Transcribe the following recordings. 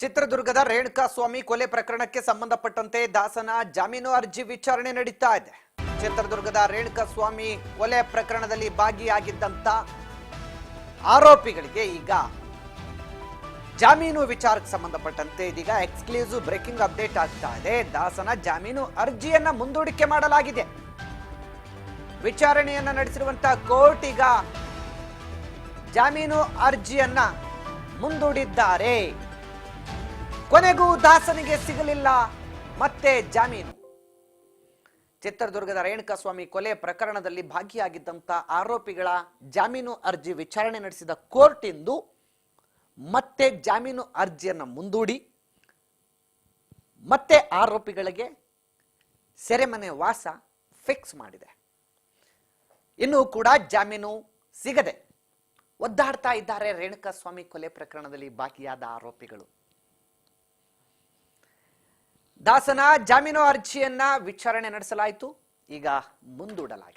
ಚಿತ್ರದುರ್ಗದ ರೇಣುಕಾ ಸ್ವಾಮಿ ಕೊಲೆ ಪ್ರಕರಣಕ್ಕೆ ಸಂಬಂಧಪಟ್ಟಂತೆ ದಾಸನ ಜಾಮೀನು ಅರ್ಜಿ ವಿಚಾರಣೆ ನಡೀತಾ ಇದೆ. ಚಿತ್ರದುರ್ಗದ ರೇಣುಕಾ ಸ್ವಾಮಿ ಕೊಲೆ ಪ್ರಕರಣದಲ್ಲಿ ಭಾಗಿಯಾಗಿದ್ದಂತ ಆರೋಪಿಗಳಿಗೆ ಈಗ ಜಾಮೀನು ವಿಚಾರಕ್ಕೆ ಸಂಬಂಧಪಟ್ಟಂತೆ ಇದೀಗ ಎಕ್ಸ್ಕ್ಲೂಸಿವ್ ಬ್ರೇಕಿಂಗ್ ಅಪ್ಡೇಟ್ ಆಗ್ತಾ ಇದೆ. ದಾಸನ ಜಾಮೀನು ಅರ್ಜಿಯನ್ನ ಮುಂದೂಡಿಕೆ ಮಾಡಲಾಗಿದೆ. ವಿಚಾರಣೆಯನ್ನ ನಡೆಸಿರುವಂತಹ ಕೋರ್ಟ್ ಈಗ ಜಾಮೀನು ಅರ್ಜಿಯನ್ನ ಮುಂದೂಡಿದ್ದಾರೆ. ಕೊನೆಗೂ ದಾಸನಿಗೆ ಸಿಗಲಿಲ್ಲ ಮತ್ತೆ ಜಾಮೀನು. ಚಿತ್ರದುರ್ಗದ ರೇಣುಕಾ ಸ್ವಾಮಿ ಕೊಲೆ ಪ್ರಕರಣದಲ್ಲಿ ಭಾಗಿಯಾಗಿದ್ದಂತ ಆರೋಪಿಗಳ ಜಾಮೀನು ಅರ್ಜಿ ವಿಚಾರಣೆ ನಡೆಸಿದ ಕೋರ್ಟ್ ಇಂದು ಮತ್ತೆ ಜಾಮೀನು ಅರ್ಜಿಯನ್ನು ಮುಂದೂಡಿ ಮತ್ತೆ ಆರೋಪಿಗಳಿಗೆ ಸೆರೆಮನೆ ವಾಸ ಫಿಕ್ಸ್ ಮಾಡಿದೆ. ಇನ್ನೂ ಕೂಡ ಜಾಮೀನು ಸಿಗದೆ ಒದ್ದಾಡ್ತಾ ಇದ್ದಾರೆ ರೇಣುಕಾ ಸ್ವಾಮಿ ಕೊಲೆ ಪ್ರಕರಣದಲ್ಲಿ ಭಾಗಿಯಾದ ಆರೋಪಿಗಳು. ದಾಸನ ಜಾಮೀನು ಅರ್ಜಿಯನ್ನ ವಿಚಾರಣೆ ನಡೆಸಲಾಯಿತು, ಈಗ ಮುಂದೂಡಲಾಗಿದೆ.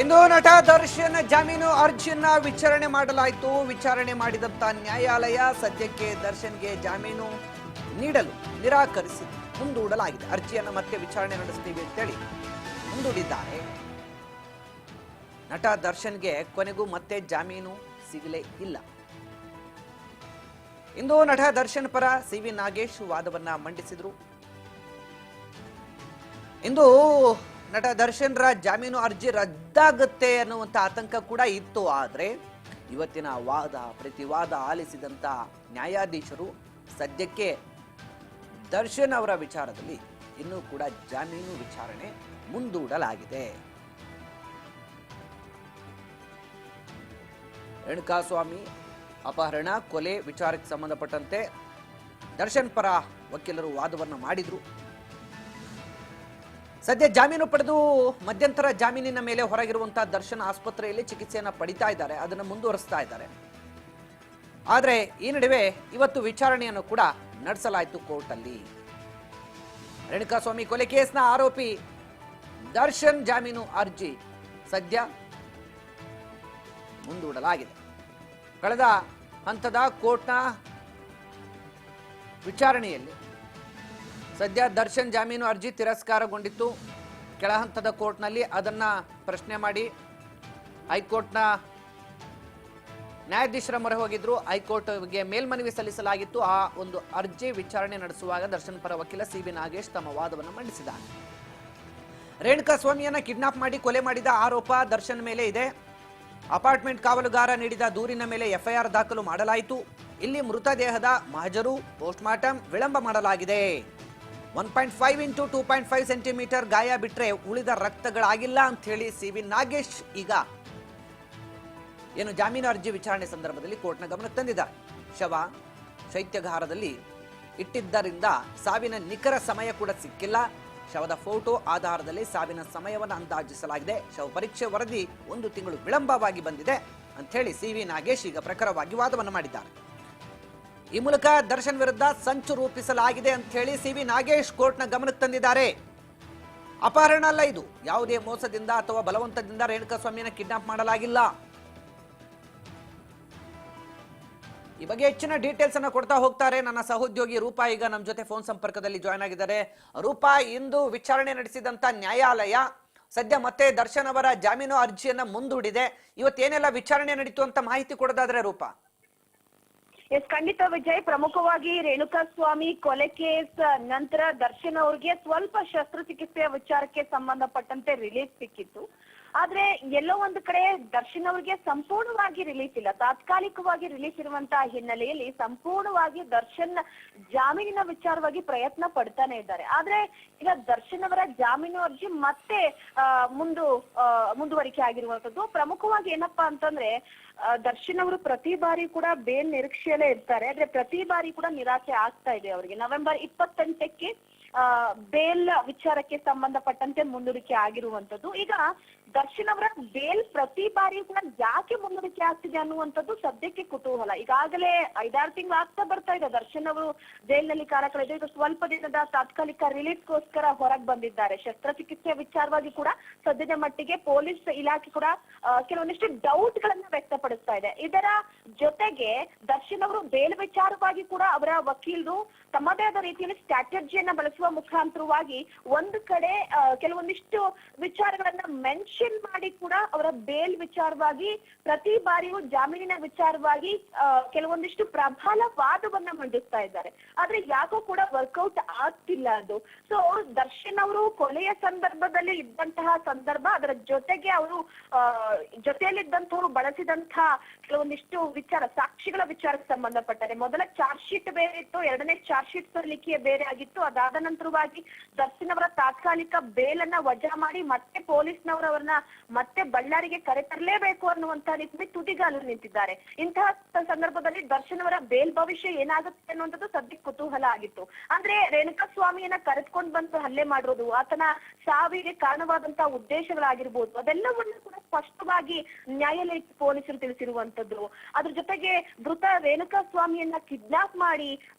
ಇಂದು ನಟ ದರ್ಶನ್ ಜಾಮೀನು ಅರ್ಜಿಯನ್ನ ವಿಚಾರಣೆ ಮಾಡಲಾಯಿತು. ವಿಚಾರಣೆ ಮಾಡಿದಂತ ನ್ಯಾಯಾಲಯ ಸದ್ಯಕ್ಕೆ ದರ್ಶನ್ಗೆ ಜಾಮೀನು ನೀಡಲು ನಿರಾಕರಿಸಿ ಮುಂದೂಡಲಾಗಿದೆ. ಅರ್ಜಿಯನ್ನ ಮತ್ತೆ ವಿಚಾರಣೆ ನಡೆಸ್ತೀವಿ ಅಂತೇಳಿ ಮುಂದೂಡಿದ್ದಾರೆ. ನಟ ದರ್ಶನ್ಗೆ ಕೊನೆಗೂ ಮತ್ತೆ ಜಾಮೀನು ಸಿಗಲೇ ಇಲ್ಲ. ಇಂದು ನಟ ದರ್ಶನ್ ಪರ ಸಿ.ವಿ. ನಾಗೇಶ್ ವಾದವನ್ನ ಮಂಡಿಸಿದ್ರು. ಇಂದು ನಟ ದರ್ಶನ್ರ ಜಾಮೀನು ಅರ್ಜಿ ರದ್ದಾಗುತ್ತೆ ಅನ್ನುವಂತ ಆತಂಕ ಕೂಡ ಇತ್ತು. ಆದ್ರೆ ಇವತ್ತಿನ ಪ್ರತಿವಾದ ಆಲಿಸಿದಂತ ನ್ಯಾಯಾಧೀಶರು ಸದ್ಯಕ್ಕೆ ದರ್ಶನ್ ಅವರ ವಿಚಾರದಲ್ಲಿ ಇನ್ನೂ ಕೂಡ ಜಾಮೀನು ವಿಚಾರಣೆ ಮುಂದೂಡಲಾಗಿದೆ. ರೇಣುಕಾ ಸ್ವಾಮಿ ಅಪಹರಣ ಕೊಲೆ ವಿಚಾರಕ್ಕೆ ಸಂಬಂಧಪಟ್ಟಂತೆ ದರ್ಶನ್ ಪರ ವಕೀಲರು ವಾದವನ್ನು ಮಾಡಿದ್ರು. ಸದ್ಯ ಜಾಮೀನು ಪಡೆದು ಮಧ್ಯಂತರ ಜಾಮೀನಿನ ಮೇಲೆ ಹೊರಗಿರುವಂತಹ ದರ್ಶನ್ ಆಸ್ಪತ್ರೆಯಲ್ಲಿ ಚಿಕಿತ್ಸೆಯನ್ನು ಪಡಿತಾ ಇದ್ದಾರೆ, ಅದನ್ನು ಮುಂದುವರಿಸ್ತಾ ಇದ್ದಾರೆ. ಆದರೆ ಈ ನಡುವೆ ಇವತ್ತು ವಿಚಾರಣೆಯನ್ನು ಕೂಡ ನಡೆಸಲಾಯಿತು ಕೋರ್ಟ್ ಅಲ್ಲಿ. ರೇಣುಕಾ ಸ್ವಾಮಿ ಕೊಲೆ ಕೇಸ್ನ ಆರೋಪಿ ದರ್ಶನ್ ಜಾಮೀನು ಅರ್ಜಿ ಸದ್ಯ ಮುಂದೂಡಲಾಗಿದೆ. ಕಳೆದ ಹಂತದ ಕೋರ್ಟ್ನ ವಿಚಾರಣೆಯಲ್ಲಿ ಸದ್ಯ ದರ್ಶನ್ ಜಾಮೀನು ಅರ್ಜಿ ತಿರಸ್ಕಾರಗೊಂಡಿತ್ತು. ಕೆಳ ಹಂತದ ಕೋರ್ಟ್ನಲ್ಲಿ ಅದನ್ನ ಪ್ರಶ್ನೆ ಮಾಡಿ ಹೈಕೋರ್ಟ್ನ ನ್ಯಾಯಾಧೀಶರ ಮೊರೆ ಹೋಗಿದ್ರು. ಹೈಕೋರ್ಟ್ಗೆ ಮೇಲ್ಮನವಿ ಸಲ್ಲಿಸಲಾಗಿತ್ತು. ಆ ಒಂದು ಅರ್ಜಿ ವಿಚಾರಣೆ ನಡೆಸುವಾಗ ದರ್ಶನ್ ಪರ ವಕೀಲ ಸಿ.ವಿ. ನಾಗೇಶ್ ತಮ್ಮ ವಾದವನ್ನು ಮಂಡಿಸಿದ್ದಾರೆ. ರೇಣುಕಾ ಸ್ವಾಮಿಯನ್ನ ಕಿಡ್ನಾಪ್ ಮಾಡಿ ಕೊಲೆ ಮಾಡಿದ ಆರೋಪ ದರ್ಶನ್ ಮೇಲೆ ಇದೆ. ಅಪಾರ್ಟ್ಮೆಂಟ್ ಕಾವಲುಗಾರ ನೀಡಿದ ದೂರಿನ ಮೇಲೆ ಎಫ್ಐಆರ್ ದಾಖಲು ಮಾಡಲಾಯಿತು. ಇಲ್ಲಿ ಮೃತದೇಹದ ಮಹಜರು ಪೋಸ್ಟ್ಮಾರ್ಟಮ್ ವಿಳಂಬ ಮಾಡಲಾಗಿದೆ. 1.5 ಇಂಟು 2.5 ಸೆಂಟಿಮೀಟರ್ ಗಾಯ ಬಿಟ್ರೆ ಉಳಿದ ರಕ್ತಗಳಾಗಿಲ್ಲ ಅಂತ ಹೇಳಿ ಸಿ.ವಿ. ನಾಗೇಶ್ ಈಗ ಏನು ಜಾಮೀನು ಅರ್ಜಿ ವಿಚಾರಣೆ ಸಂದರ್ಭದಲ್ಲಿ ಕೋರ್ಟ್ನ ಗಮನಕ್ಕೆ ತಂದಿದ್ದಾರೆ. ಶವ ಶೈತ್ಯಗಾರದಲ್ಲಿ ಇಟ್ಟಿದ್ದರಿಂದ ಸಾವಿನ ನಿಖರ ಸಮಯ ಕೂಡ ಸಿಕ್ಕಿಲ್ಲ. ಶವದ ಫೋಟೋ ಆಧಾರದಲ್ಲಿ ಸಾವಿನ ಸಮಯವನ್ನು ಅಂದಾಜಿಸಲಾಗಿದೆ. ಶವ ಪರೀಕ್ಷೆ ವರದಿ 1 ತಿಂಗಳು ವಿಳಂಬವಾಗಿ ಬಂದಿದೆ ಅಂತ ಹೇಳಿ ಸಿ.ವಿ. ನಾಗೇಶ್ ಈಗ ಪ್ರಖರವಾಗಿ ವಾದವನ್ನು ಮಾಡಿದ್ದಾರೆ. ಈ ಮೂಲಕ ದರ್ಶನ್ ವಿರುದ್ಧ ಸಂಚು ರೂಪಿಸಲಾಗಿದೆ ಅಂತ ಹೇಳಿ ಸಿ.ವಿ. ನಾಗೇಶ್ ಕೋರ್ಟ್ನ ಗಮನಕ್ಕೆ ತಂದಿದ್ದಾರೆ. ಅಪಹರಣ ಅಲ್ಲ ಇದು, ಯಾವುದೇ ಮೋಸದಿಂದ ಅಥವಾ ಬಲವಂತದಿಂದ ರೇಣುಕಾ ಸ್ವಾಮಿಯನ್ನು ಕಿಡ್ನಾಪ್ ಮಾಡಲಾಗಿಲ್ಲ. ಈ ಬಗ್ಗೆ ಹೆಚ್ಚಿನ ಡೀಟೇಲ್ಸ್ ಅನ್ನು ಕೊಡ್ತಾ ಹೋಗ್ತಾರೆ ನನ್ನ ಸಹೋದ್ಯೋಗಿ ರೂಪಾ. ಈಗ ನಮ್ಮ ಜೊತೆ ಫೋನ್ ಸಂಪರ್ಕದಲ್ಲಿ ಜಾಯ್ನ್ ಆಗಿದ್ದಾರೆ. ರೂಪಾ, ಇಂದು ವಿಚಾರಣೆ ನಡೆಸಿದಂತ ನ್ಯಾಯಾಲಯ ಸದ್ಯ ಮತ್ತೆ ದರ್ಶನ್ ಅವರ ಜಾಮೀನು ಅರ್ಜಿಯನ್ನ ಮುಂದೂಡಿದೆ. ಇವತ್ತೇನೆಲ್ಲ ವಿಚಾರಣೆ ನಡೀತು ಅಂತ ಮಾಹಿತಿ ಕೊಡೋದಾದ್ರೆ ರೂಪಾ. ಖಂಡಿತ ವಿಜಯ್, ಪ್ರಮುಖವಾಗಿ ರೇಣುಕಾ ಸ್ವಾಮಿ ಕೊಲೆ ಕೇಸ್ ನಂತರ ದರ್ಶನ್ ಅವ್ರಿಗೆ ಸ್ವಲ್ಪ ಶಸ್ತ್ರಚಿಕಿತ್ಸೆಯ ವಿಚಾರಕ್ಕೆ ಸಂಬಂಧಪಟ್ಟಂತೆ ರಿಲೀಫ್ ಸಿಕ್ಕಿತ್ತು. ಆದ್ರೆ ಎಲ್ಲೋ ಒಂದು ಕಡೆ ದರ್ಶನ್ ಅವರಿಗೆ ಸಂಪೂರ್ಣವಾಗಿ ರಿಲೀಫ್ ಇಲ್ಲ, ತಾತ್ಕಾಲಿಕವಾಗಿ ರಿಲೀಫ್ ಇರುವಂತಹ ಹಿನ್ನೆಲೆಯಲ್ಲಿ ಸಂಪೂರ್ಣವಾಗಿ ದರ್ಶನ್ ಜಾಮೀನಿನ ವಿಚಾರವಾಗಿ ಪ್ರಯತ್ನ ಪಡ್ತಾನೆ ಇದ್ದಾರೆ. ಆದ್ರೆ ಈಗ ದರ್ಶನ್ ಅವರ ಜಾಮೀನು ಅರ್ಜಿ ಮತ್ತೆ ಮುಂದುವರಿಕೆ ಆಗಿರುವಂತದ್ದು. ಪ್ರಮುಖವಾಗಿ ಏನಪ್ಪಾ ಅಂತಂದ್ರೆ ದರ್ಶನ್ ಅವರು ಪ್ರತಿ ಬಾರಿ ಕೂಡ ಬೇಲ್ ನಿರೀಕ್ಷೆಯಲ್ಲೇ ಇರ್ತಾರೆ, ಆದ್ರೆ ಪ್ರತಿ ಬಾರಿ ಕೂಡ ನಿರಾಸೆ ಆಗ್ತಾ ಇದೆ ಅವರಿಗೆ. ನವೆಂಬರ್ 28ಕ್ಕೆ ಬೇಲ್ ವಿಚಾರಕ್ಕೆ ಸಂಬಂಧಪಟ್ಟಂತೆ ಮುಂದೂಡಿಕೆ ಆಗಿರುವಂತದ್ದು. ಈಗ ದರ್ಶನ್ ಅವರ ಬೇಲ್ ಪ್ರತಿ ಬಾರಿ ಕೂಡ ಯಾಕೆ ಮುಂದೂಡಿಕೆ ಆಗ್ತಿದೆ ಅನ್ನುವಂಥದ್ದು ಸದ್ಯಕ್ಕೆ ಕುತೂಹಲ. ಈಗಾಗಲೇ 5-6 ತಿಂಗಳು ಆಗ್ತಾ ಬರ್ತಾ ಇದೆ ದರ್ಶನ್ ಅವರು ಜೈಲಿನಲ್ಲಿ ಕಾಲ ಕಳೆದು ಈಗ ಸ್ವಲ್ಪ ದಿನದ ತಾತ್ಕಾಲಿಕ ರಿಲೀಫ್ಗೋಸ್ಕರ ಹೊರಗೆ ಬಂದಿದ್ದಾರೆ. ಶಸ್ತ್ರಚಿಕಿತ್ಸೆ ವಿಚಾರವಾಗಿ ಕೂಡ ಸದ್ಯದ ಮಟ್ಟಿಗೆ ಪೊಲೀಸ್ ಇಲಾಖೆ ಕೂಡ ಕೆಲವೊಂದಿಷ್ಟು ಡೌಟ್ ಗಳನ್ನ ವ್ಯಕ್ತಪಡಿಸ್ತಾ ಇದೆ. ಇದರ ಜೊತೆಗೆ ದರ್ಶನ್ ಅವರು ಬೇಲ್ ವಿಚಾರವಾಗಿ ಕೂಡ ಅವರ ವಕೀಲರು ತಮ್ಮದೇ ಆದ ರೀತಿಯಲ್ಲಿ ಸ್ಟ್ರಾಟಜಿಯನ್ನ ಬಳಸುವ ಮುಖಾಂತರವಾಗಿ ಒಂದು ಕಡೆ ಕೆಲವೊಂದಿಷ್ಟು ವಿಚಾರಗಳನ್ನ ಮೆನ್ಷನ್ ಮಾಡಿ ಕೂಡ ಅವರ ಬೇಲ್ ವಿಚಾರವಾಗಿ ಪ್ರತಿ ಬಾರಿಯೂ ಜಾಮೀನಿನ ವಿಚಾರವಾಗಿ ಕೆಲವೊಂದಿಷ್ಟು ಪ್ರಬಲ ವಾದವನ್ನ ಮಂಡಿಸ್ತಾ ಇದ್ದಾರೆ. ಆದ್ರೆ ಯಾಕೋ ಕೂಡ ವರ್ಕೌಟ್ ಆಗ್ತಿಲ್ಲ ಅದು. ಸೊ ದರ್ಶನ್ ಅವರು ಕೊಲೆಯ ಸಂದರ್ಭದಲ್ಲಿ ಇದ್ದಂತಹ ಸಂದರ್ಭ, ಅದರ ಜೊತೆಗೆ ಅವರು ಜೊತೆಯಲ್ಲಿದ್ದಂಥವ್ರು ಬಳಸಿದಂತಹ ಕೆಲವೊಂದಿಷ್ಟು ವಿಚಾರ, ಸಾಕ್ಷಿಗಳ ವಿಚಾರಕ್ಕೆ ಸಂಬಂಧಪಟ್ಟರೆ ಮೊದಲ ಚಾರ್ಜ್ ಶೀಟ್ ಬೇರೆ ಇತ್ತು, ಎರಡನೇ ಚಾರ್ಜ್ ಶೀಟ್ ಸಲ್ಲಿಕೆ ಬೇರೆ ಆಗಿತ್ತು. ಅದಾದ ನಂತರವಾಗಿ ದರ್ಶನ್ ಅವರ ತಾತ್ಕಾಲಿಕ ಬೇಲನ್ನ ವಜಾ ಮಾಡಿ ಮತ್ತೆ ಪೊಲೀಸ್ನವರವರನ್ನ ಮತ್ತೆ ಬಳ್ಳಾರಿಗೆ ಕರೆತರಲೇಬೇಕು ಅನ್ನುವಂತಹ ನಿಟ್ಟಿನಲ್ಲಿ ತುದಿಗಾಲು ನಿಂತಿದ್ದಾರೆ. ಇಂತಹ ಸಂದರ್ಭದಲ್ಲಿ ದರ್ಶನ್ ಅವರ ಬೇಲ್ ಭವಿಷ್ಯ ಏನಾಗುತ್ತೆ ಅನ್ನುವಂಥದ್ದು ಸದ್ಯಕ್ಕೆ ಕುತೂಹಲ ಆಗಿತ್ತು. ಅಂದ್ರೆ ರೇಣುಕಾ ಸ್ವಾಮಿಯನ್ನ ಕರೆದುಕೊಂಡು ಬಂದು ಹಲ್ಲೆ ಮಾಡಿರೋದು, ಆತನ ಸಾವಿಗೆ ಕಾರಣವಾದಂತಹ ಉದ್ದೇಶಗಳಾಗಿರ್ಬೋದು, ಅದೆಲ್ಲವನ್ನು ಕೂಡ ಸ್ಪಷ್ಟವಾಗಿ ನ್ಯಾಯಾಲಯಕ್ಕೆ ಪೊಲೀಸರು ತಿಳಿಸಿರುವಂತದ್ದು. ಅದ್ರ ಜೊತೆಗೆ ಮೃತ ರೇಣುಕಾ ಸ್ವಾಮಿಯನ್ನ ಕಿಡ್ನಾಪ್ ಮಾಡಿ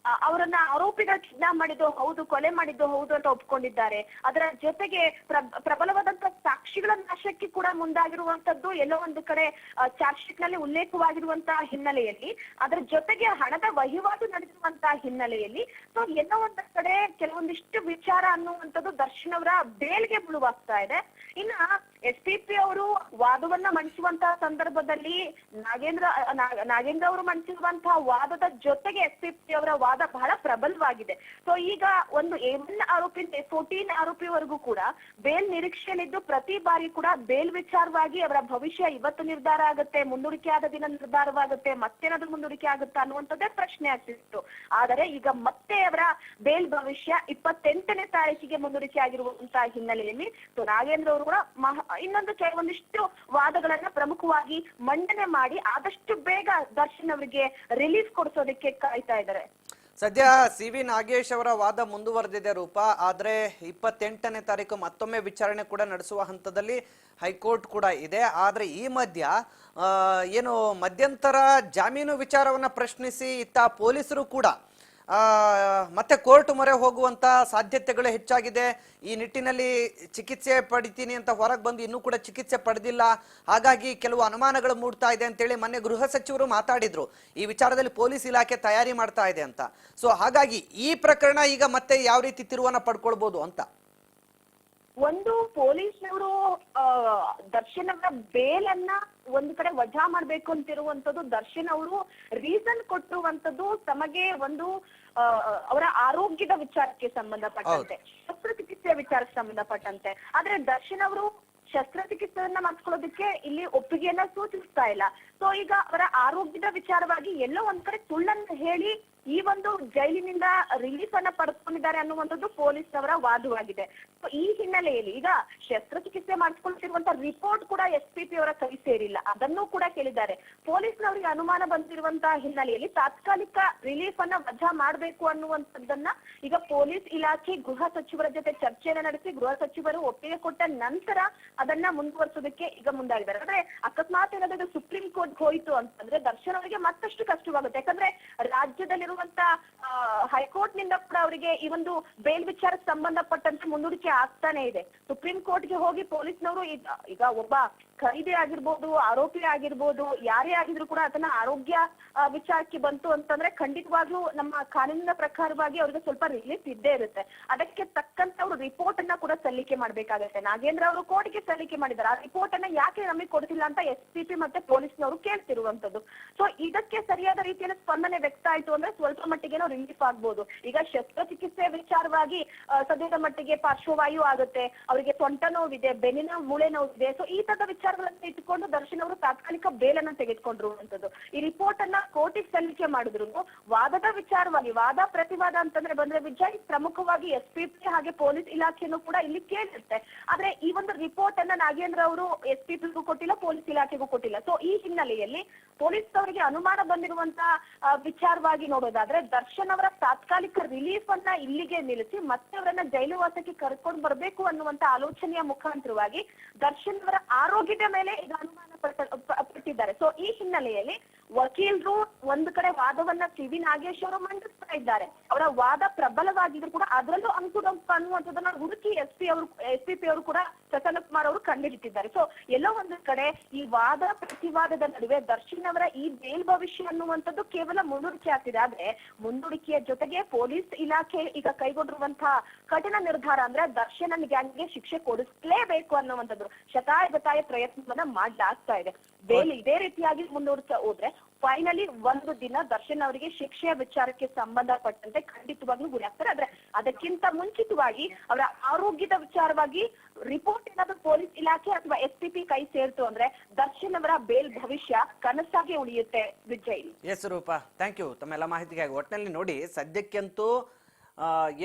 ಅವರನ್ನ ಆರೋಪಿಗಳು ಕಿಡ್ನಾಪ್ ಮಾಡಿದ್ದು ಹೌದು, ಕೊಲೆ ಮಾಡಿದ್ದು ಹೌದು ಅಂತ ಒಪ್ಕೊಂಡಿದ್ದಾರೆ. ಅದರ ಜೊತೆಗೆ ಪ್ರಬಲವಾದಂತಹ ಸಾಕ್ಷಿಗಳ ನಾಶಕ್ಕೆ ಕೂಡ ಮುಂದಾಗಿರುವಂತದ್ದು ಎಲ್ಲೋ ಒಂದು ಕಡೆ ಚಾರ್ಜ್ ಶೀಟ್ ನಲ್ಲಿ ಉಲ್ಲೇಖವಾಗಿರುವಂತಹ ಹಿನ್ನೆಲೆಯಲ್ಲಿ, ಅದರ ಜೊತೆಗೆ ಹಣದ ವಹಿವಾಟು ನಡೆದಿರುವಂತಹ ಹಿನ್ನೆಲೆಯಲ್ಲಿ ಸೊ ಎಲ್ಲೋ ಒಂದು ಕಡೆ ಕೆಲವೊಂದಿಷ್ಟು ವಿಚಾರ ಅನ್ನುವಂಥದ್ದು ದರ್ಶನ್ ಅವರ ಬೇಲ್ಗೆ ಮುಳುವಾಗ್ತಾ ಇದೆ. ಇನ್ನ SPP ಅವರು ವಾದವನ್ನ ಮಂಡಿಸುವಂತಹ ಸಂದರ್ಭದಲ್ಲಿ ನಾಗೇಂದ್ರ ಅವರು ಮಂಡಿಸಿರುವಂತಹ ವಾದದ ಜೊತೆಗೆ SPP ಅವರ ವಾದ ಬಹಳ ಪ್ರಬಲವಾಗಿದೆ. ಸೊ ಈಗ ಒಂದು A1 ಆರೋಪಿ 14 ಆರೋಪಿವರೆಗೂ ಕೂಡ ಬೇಲ್ ನಿರೀಕ್ಷೆಯಲ್ಲಿದ್ದು ಪ್ರತಿ ಬಾರಿ ಕೂಡ ಬೇಲ್ ವಿಚಾರವಾಗಿ ಅವರ ಭವಿಷ್ಯ ಇವತ್ತು ನಿರ್ಧಾರ ಆಗುತ್ತೆ, ಮುಂದೂಡಿಕೆ ಆದ ದಿನ ನಿರ್ಧಾರವಾಗುತ್ತೆ, ಮತ್ತೇನಾದ್ರೂ ಮುಂದೂಡಿಕೆ ಆಗುತ್ತಾ ಅನ್ನುವಂಥದ್ದೇ ಪ್ರಶ್ನೆ ಆಗ್ತಿತ್ತು. ಆದರೆ ಈಗ ಮತ್ತೆ ಅವರ ಬೇಲ್ ಭವಿಷ್ಯ 28ನೇ ತಾರೀಕಿಗೆ ಮುಂದೂಡಿಕೆ ಆಗಿರುವಂತಹ ಹಿನ್ನೆಲೆಯಲ್ಲಿ ಸೊ ನಾಗೇಂದ್ರ ಅವರು ಕೂಡ ಇನ್ನೊಂದು ಕೆಲವೊಂದಿಷ್ಟು ವಾದಗಳನ್ನ ಪ್ರಮುಖವಾಗಿ ಮಂಡನೆ ಮಾಡಿ ಆದಷ್ಟು ಬೇಗ ದರ್ಶನ್ ಅವರಿಗೆ ರಿಲೀಫ್ ಕೊಡಿಸೋದಕ್ಕೆ ಕಾಯ್ತಾ ಇದ್ದಾರೆ. ಸದ್ಯ CV ನಾಗೇಶ್ ಅವರ ವಾದ ಮುಂದುವರೆದಿದೆ ರೂಪ. ಆದ್ರೆ 28ನೇ ತಾರೀಕು ಮತ್ತೊಮ್ಮೆ ವಿಚಾರಣೆ ಕೂಡ ನಡೆಸುವ ಹಂತದಲ್ಲಿ ಹೈಕೋರ್ಟ್ ಕೂಡ ಇದೆ. ಆದ್ರೆ ಈ ಮಧ್ಯ ಏನು ಮಧ್ಯಂತರ ಜಾಮೀನು ವಿಚಾರವನ್ನ ಪ್ರಶ್ನಿಸಿ ಇತ್ತ ಪೊಲೀಸರು ಕೂಡ ಮತ್ತೆ ಕೋರ್ಟ್ ಮೊರೆ ಹೋಗುವಂತ ಸಾಧ್ಯತೆಗಳು ಹೆಚ್ಚಾಗಿದೆ. ಈ ನಿಟ್ಟಿನಲ್ಲಿ ಚಿಕಿತ್ಸೆ ಪಡಿತೀನಿ ಅಂತ ಹೊರಗೆ ಬಂದು ಇನ್ನೂ ಕೂಡ ಚಿಕಿತ್ಸೆ ಪಡೆದಿಲ್ಲ, ಹಾಗಾಗಿ ಕೆಲವು ಅನುಮಾನಗಳು ಮೂಡ್ತಾ ಇದೆ ಅಂತೇಳಿ ಮೊನ್ನೆ ಗೃಹ ಸಚಿವರು ಮಾತಾಡಿದ್ರು. ಈ ವಿಚಾರದಲ್ಲಿ ಪೊಲೀಸ್ ಇಲಾಖೆ ತಯಾರಿ ಮಾಡ್ತಾ ಇದೆ ಅಂತ. ಸೊ ಹಾಗಾಗಿ ಈ ಪ್ರಕರಣ ಈಗ ಮತ್ತೆ ಯಾವ ರೀತಿ ತಿರುವನ್ನ ಪಡ್ಕೊಳ್ಬಹುದು ಅಂತ. ಒಂದು ಪೊಲೀಸ್ನವರು ದರ್ಶನ್ ಅವರ ಬೇಲನ್ನ ಒಂದು ಕಡೆ ವಜಾ ಮಾಡ್ಬೇಕು ಅಂತಿರುವಂತದ್ದು, ದರ್ಶನ್ ಅವರು ರೀಸನ್ ಕೊಟ್ಟಿರುವಂತದ್ದು ತಮಗೆ ಒಂದು ಅವರ ಆರೋಗ್ಯದ ವಿಚಾರಕ್ಕೆ ಸಂಬಂಧಪಟ್ಟಂತೆ, ಶಸ್ತ್ರಚಿಕಿತ್ಸೆ ವಿಚಾರಕ್ಕೆ ಸಂಬಂಧಪಟ್ಟಂತೆ. ಆದ್ರೆ ದರ್ಶನ್ ಅವರು ಶಸ್ತ್ರಚಿಕಿತ್ಸೆಯನ್ನ ಮಾಡಿಸ್ಕೊಳ್ಳೋದಕ್ಕೆ ಇಲ್ಲಿ ಒಪ್ಪಿಗೆಯನ್ನ ಸೂಚಿಸ್ತಾ ಇಲ್ಲ. ಸೊ ಈಗ ಅವರ ಆರೋಗ್ಯದ ವಿಚಾರವಾಗಿ ಎಲ್ಲೋ ಒಂದ್ ಕಡೆ ಸುಳ್ಳನ್ನು ಹೇಳಿ ಈ ಒಂದು ಜೈಲಿನಿಂದ ರಿಲೀಫ್ ಅನ್ನ ಪಡೆದುಕೊಂಡಿದ್ದಾರೆ ಅನ್ನುವಂಥದ್ದು ಪೊಲೀಸ್ನವರ ವಾದವಾಗಿದೆ. ಈ ಹಿನ್ನೆಲೆಯಲ್ಲಿ ಈಗ ಶಸ್ತ್ರಚಿಕಿತ್ಸೆ ಮಾಡಿಸ್ಕೊಳ್ತಿರುವಂತ ರಿಪೋರ್ಟ್ ಕೂಡ SPP ಅವರ ಕೈ ಸೇರಿಲ್ಲ, ಅದನ್ನೂ ಕೂಡ ಕೇಳಿದ್ದಾರೆ. ಪೊಲೀಸ್ನವರಿಗೆ ಅನುಮಾನ ಬಂದಿರುವಂತಹ ಹಿನ್ನೆಲೆಯಲ್ಲಿ ತಾತ್ಕಾಲಿಕ ರಿಲೀಫ್ ಅನ್ನ ವಜಾ ಮಾಡಬೇಕು ಅನ್ನುವಂಥದ್ದನ್ನ ಈಗ ಪೊಲೀಸ್ ಇಲಾಖೆ ಗೃಹ ಸಚಿವರ ಜೊತೆ ಚರ್ಚೆಯನ್ನ ನಡೆಸಿ ಗೃಹ ಸಚಿವರು ಒಪ್ಪಿಗೆ ಕೊಟ್ಟ ನಂತರ ಅದನ್ನ ಮುಂದುವರಿಸೋದಕ್ಕೆ ಈಗ ಮುಂದಾಗಿದ್ದಾರೆ. ಅಂದ್ರೆ ಅಕಸ್ಮಾತ್ ಏನಾದ್ರು ಸುಪ್ರೀಂ ಕೋರ್ಟ್ ಹೋಯ್ತು ಅಂತಂದ್ರೆ ದರ್ಶನ್ ಅವರಿಗೆ ಮತ್ತಷ್ಟು ಕಷ್ಟವಾಗುತ್ತೆ. ಯಾಕಂದ್ರೆ ರಾಜ್ಯದಲ್ಲಿರುವಂತ ಹೈಕೋರ್ಟ್ ನಿಂದ ಕೂಡ ಅವರಿಗೆ ಈ ಒಂದು ಬೇಲ್ ವಿಚಾರಕ್ಕೆ ಸಂಬಂಧಪಟ್ಟಂತೆ ಮುಂದೂಡಿಕೆ ಆಗ್ತಾನೆ ಇದೆ. ಸುಪ್ರೀಂ ಕೋರ್ಟ್ಗೆ ಹೋಗಿ ಪೊಲೀಸ್ನವರು ಈಗ ಒಬ್ಬ ಖೈದಿ ಆಗಿರ್ಬೋದು, ಆರೋಪಿ ಆಗಿರ್ಬೋದು, ಯಾರೇ ಆಗಿದ್ರು ಕೂಡ ಅದನ್ನ ಆರೋಗ್ಯ ವಿಚಾರಕ್ಕೆ ಬಂತು ಅಂತಂದ್ರೆ ಖಂಡಿತವಾಗ್ಲೂ ನಮ್ಮ ಕಾನೂನಿನ ಪ್ರಕಾರವಾಗಿ ಅವ್ರಿಗೆ ಸ್ವಲ್ಪ ರಿಲೀಫ್ ಇದ್ದೇ ಇರುತ್ತೆ. ಅದಕ್ಕೆ ತಕ್ಕಂತ ಅವರು ರಿಪೋರ್ಟ್ ಅನ್ನ ಕೂಡ ಸಲ್ಲಿಕೆ ಮಾಡ್ಬೇಕಾಗತ್ತೆ. ನಾಗೇಂದ್ರ ಅವರು ಕೋರ್ಟ್ಗೆ ಸಲ್ಲಿಕೆ ಮಾಡಿದ್ದಾರೆ. ಆ ರಿಪೋರ್ಟ್ ಅನ್ನ ಯಾಕೆ ನಮಗೆ ಕೊಡ್ತಿಲ್ಲ ಅಂತ SPP ಮತ್ತೆ ಪೊಲೀಸ್ನವರು ಕೇಳ್ತಿರುವಂತದ್ದು. ಸೊ ಇದಕ್ಕೆ ಸರಿಯಾದ ರೀತಿಯಲ್ಲಿ ಸ್ಪಂದನೆ ವ್ಯಕ್ತ ಆಯ್ತು ಅಂದ್ರೆ ಸ್ವಲ್ಪ ಮಟ್ಟಿಗೆ ನಾವು ರಿಲೀಫ್ ಆಗ್ಬೋದು. ಈಗ ಶಸ್ತ್ರಚಿಕಿತ್ಸೆ ವಿಚಾರವಾಗಿ ಸದ್ಯದ ಮಟ್ಟಿಗೆ ಪಾರ್ಶ್ವವಾಯು ಆಗುತ್ತೆ, ಅವರಿಗೆ ಸೊಂಟ ನೋವಿದೆ, ಬೆನ್ನಿನ ಮೂಳೆ ನೋವಿದೆ. ಸೊ ಈ ತರದ ವಿಚಾರಗಳನ್ನ ಇಟ್ಟುಕೊಂಡು ದರ್ಶನ್ ಅವರು ತಾತ್ಕಾಲಿಕ ಬೇಲನ್ನ ತೆಗೆದುಕೊಂಡಿರುವಂತದ್ದು. ಈ ರಿಪೋರ್ಟ್ ಅನ್ನ ಕೋರ್ಟಿಗೆ ಸಲ್ಲಿಕೆ ಮಾಡಿದ್ರು ವಾದದ ವಿಚಾರವಾಗಿ ವಾದ ಪ್ರತಿವಾದ ಅಂತಂದ್ರೆ ಬಂದ್ರೆ ವಿಜಯ್ ಪ್ರಮುಖವಾಗಿ SPP ಹಾಗೆ ಪೊಲೀಸ್ ಇಲಾಖೆನೂ ಕೂಡ ಇಲ್ಲಿ ಕೇಳಿರುತ್ತೆ. ಆದ್ರೆ ಈ ಒಂದು ರಿಪೋರ್ಟ್ ಅನ್ನ ನಾಗೇಂದ್ರ ಅವರು SPPಗೂ ಕೊಟ್ಟಿಲ್ಲ, ಪೊಲೀಸ್ ಇಲಾಖೆಗೂ ಕೊಟ್ಟಿಲ್ಲ. ಸೊ ಈ ಹಿನ್ನೆಲೆಯಲ್ಲಿ ಪೊಲೀಸ್ ಅವರಿಗೆ ಅನುಮಾನ ಬಂದಿರುವಂತ ವಿಚಾರವಾಗಿ ನೋಡೋದಾದ್ರೆ ದರ್ಶನ್ ಅವರ ತಾತ್ಕಾಲಿಕ ರಿಲೀಫ್ ಅನ್ನ ಇಲ್ಲಿಗೆ ನಿಲ್ಲಿಸಿ ಮತ್ತೆ ಅವರನ್ನ ಜೈಲುವಾಸಕ್ಕೆ ಕರ್ಕೊಂಡು ಬರ್ಬೇಕು ಅನ್ನುವಂತ ಆಲೋಚನೆಯ ಮುಖಾಂತರವಾಗಿ ದರ್ಶನ್ ಅವರ ಆರೋಗ್ಯದ ಮೇಲೆ ಈಗ ಅನುಮಾನ ಪಟ್ಟಿದ್ದಾರೆ. ಸೊ ಈ ಹಿನ್ನೆಲೆಯಲ್ಲಿ ವಕೀಲರು ಒಂದು ಕಡೆ ವಾದವನ್ನ CV ನಾಗೇಶ್ ಅವರು ಮಂಡಿಸ್ತಾ ಇದ್ದಾರೆ. ಅವರ ವಾದ ಪ್ರಬಲವಾಗಿದ್ರು ಕೂಡ ಅದರಲ್ಲೂ ಅಂಕುಡೊಂಕು ಅನ್ನುವಂಥದ್ದನ್ನ ಹುಡುಕಿ SPP ಅವರು ಕೂಡ ಪ್ರಸನ್ನ ಕುಮಾರ್ ಅವರು ಕಂಡುಹಿಡಿದಿದ್ದಾರೆ. ಸೊ ಎಲ್ಲೋ ಒಂದು ಕಡೆ ಈ ವಾದ ಪ್ರತಿವಾದದ ನಡುವೆ ದರ್ಶನ್ ಅವರ ಈ ಬೇಲ್ ಭವಿಷ್ಯ ಅನ್ನುವಂಥದ್ದು ಕೇವಲ ಮುಂದೂಡಿಕೆ ಆಗ್ತಿದೆ. ಆದ್ರೆ ಮುಂದೂಡಿಕೆಯ ಜೊತೆಗೆ ಪೊಲೀಸ್ ಇಲಾಖೆ ಈಗ ಕೈಗೊಂಡಿರುವಂತಹ ಕಠಿಣ ನಿರ್ಧಾರ ಅಂದ್ರೆ ದರ್ಶನ್ ಗ್ಯಾಂಗ್ಗೆ ಶಿಕ್ಷೆ ಕೊಡಿಸಲೇಬೇಕು ಅನ್ನುವಂಥದ್ದು ಶತಾಯಗತಾಯ ಪ್ರಯತ್ನವನ್ನ ಮಾಡ್ಲಾಗ್ತಾ ಇದೆ. ಬೇಲ್ ಇದೇ ರೀತಿಯಾಗಿ ಮುಂದೂಡ್ತಾ ಹೋದ್ರೆ ಫೈನಲಿ ಒಂದು ದಿನ ದರ್ಶನ್ ಅವರಿಗೆ ಶಿಕ್ಷೆಯ ವಿಚಾರಕ್ಕೆ ಸಂಬಂಧಪಟ್ಟಂತೆ ಖಂಡಿತವಾಗ್ಲೂ ಗುರಿ ಆಗ್ತಾರೆ. ಆದ್ರೆ ಅದಕ್ಕಿಂತ ಮುಂಚಿತವಾಗಿ ಅವರ ಆರೋಗ್ಯದ ವಿಚಾರವಾಗಿ ರಿಪೋರ್ಟ್ ಏನಾದ್ರು ಪೊಲೀಸ್ ಇಲಾಖೆ ಅಥವಾ SPP ಕೈ ಸೇರ್ತು ಅಂದ್ರೆ ದರ್ಶನ್ ಅವರ ಬೇಲ್ ಭವಿಷ್ಯ ಕನಸಾಗಿ ಉಳಿಯುತ್ತೆ. Vijay. Yes Roopa, thank you ತಮ್ಮೆಲ್ಲ ಮಾಹಿತಿಗಾಗಿ. ಒಟ್ಟಿನಲ್ಲಿ ನೋಡಿ, ಸದ್ಯಕ್ಕಂತೂ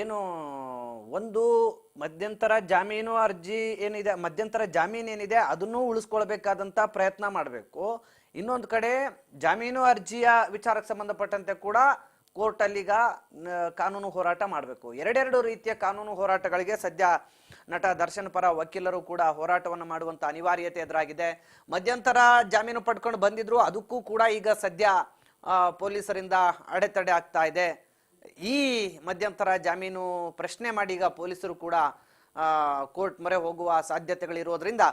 ಏನು ಒಂದು ಮಧ್ಯಂತರ ಜಾಮೀನು ಅರ್ಜಿ ಏನಿದೆ, ಮಧ್ಯಂತರ ಜಾಮೀನು ಏನಿದೆ ಅದನ್ನು ಉಳಿಸ್ಕೊಳ್ಬೇಕಾದಂತ ಪ್ರಯತ್ನ ಮಾಡಬೇಕು. ಇನ್ನೊಂದು ಕಡೆ ಜಾಮೀನು ಅರ್ಜಿಯ ವಿಚಾರಕ್ಕೆ ಸಂಬಂಧಪಟ್ಟಂತೆ ಕೂಡ ಕೋರ್ಟಲ್ಲೀಗ ಕಾನೂನು ಹೋರಾಟ ಮಾಡಬೇಕು. ಎರಡೆರಡು ರೀತಿಯ ಕಾನೂನು ಹೋರಾಟಗಳಿಗೆ ಸದ್ಯ ನಟ ದರ್ಶನ್ ಪರ ವಕೀಲರು ಕೂಡ ಹೋರಾಟವನ್ನು ಮಾಡುವಂತ ಅನಿವಾರ್ಯತೆ ಎದುರಾಗಿದೆ. ಮಧ್ಯಂತರ ಜಾಮೀನು ಪಡ್ಕೊಂಡು ಬಂದಿದ್ರು, ಅದಕ್ಕೂ ಕೂಡ ಈಗ ಸದ್ಯ ಪೊಲೀಸರಿಂದ ಅಡೆತಡೆ ಆಗ್ತಾ ಇದೆ. ಈ ಮಧ್ಯಂತರ ಜಾಮೀನು ಪ್ರಶ್ನೆ ಮಾಡಿ ಈಗ ಪೊಲೀಸರು ಕೂಡ ಕೋರ್ಟ್ ಮೊರೆ ಹೋಗುವ ಸಾಧ್ಯತೆಗಳಿರೋದ್ರಿಂದ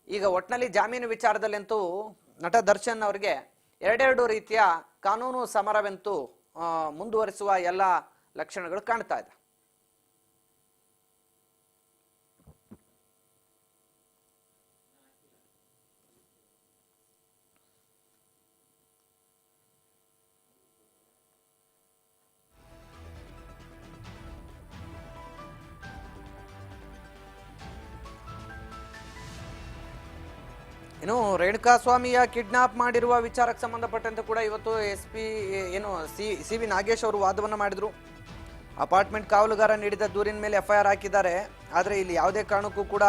ಈಗ ಒಟ್ನಲ್ಲಿ ಜಾಮೀನು ವಿಚಾರದಲ್ಲಂತೂ ನಟ ದರ್ಶನ್ ಅವರಿಗೆ ಎರಡೆರಡು ರೀತಿಯ ಕಾನೂನು ಸಮರವೆಂತೂ ಮುಂದುವರಿಸುವ ಎಲ್ಲ ಲಕ್ಷಣಗಳು ಕಾಣ್ತಾ ಇದೆ. ಇನ್ನು ರೇಣುಕಾಸ್ವಾಮಿಯ ಕಿಡ್ನಾಪ್ ಮಾಡಿರುವ ವಿಚಾರಕ್ಕೆ ಸಂಬಂಧಪಟ್ಟಂತೆ ಕೂಡ ಇವತ್ತು CV ನಾಗೇಶ್ ಅವರು ವಾದವನ್ನು ಮಾಡಿದ್ರು. ಅಪಾರ್ಟ್ಮೆಂಟ್ ಕಾವಲುಗಾರ ನೀಡಿದ ದೂರಿನ ಮೇಲೆ FIR ಹಾಕಿದ್ದಾರೆ. ಆದರೆ ಇಲ್ಲಿ ಯಾವುದೇ ಕಾರಣಕ್ಕೂ ಕೂಡ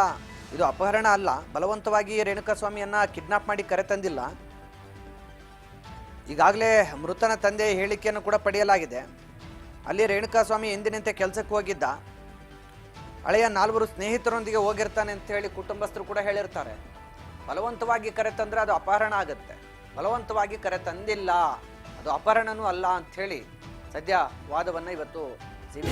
ಇದು ಅಪಹರಣ ಅಲ್ಲ, ಬಲವಂತವಾಗಿ ರೇಣುಕಾಸ್ವಾಮಿಯನ್ನ ಕಿಡ್ನಾಪ್ ಮಾಡಿ ಕರೆ ತಂದಿಲ್ಲ. ಈಗಾಗಲೇ ಮೃತನ ತಂದೆ ಹೇಳಿಕೆಯನ್ನು ಕೂಡ ಪಡೆಯಲಾಗಿದೆ. ಅಲ್ಲಿ ರೇಣುಕಾಸ್ವಾಮಿ ಎಂದಿನಂತೆ ಕೆಲಸಕ್ಕೆ ಹೋಗಿದ್ದ, ಹಳೆಯ 4 ಸ್ನೇಹಿತರೊಂದಿಗೆ ಹೋಗಿರ್ತಾನೆ ಅಂತ ಹೇಳಿ ಕುಟುಂಬಸ್ಥರು ಕೂಡ ಹೇಳಿರ್ತಾರೆ. ಬಲವಂತವಾಗಿ ಕರೆ ತಂದ್ರೆ ಅದು ಅಪಹರಣ ಆಗುತ್ತೆ, ಬಲವಂತವಾಗಿ ಕರೆ ತಂದಿಲ್ಲ ಅದು ಅಪಹರಣನೂ ಅಲ್ಲ ಅಂತ ಹೇಳಿ ಸದ್ಯ ವಾದವನ್ನ ಇವತ್ತು CV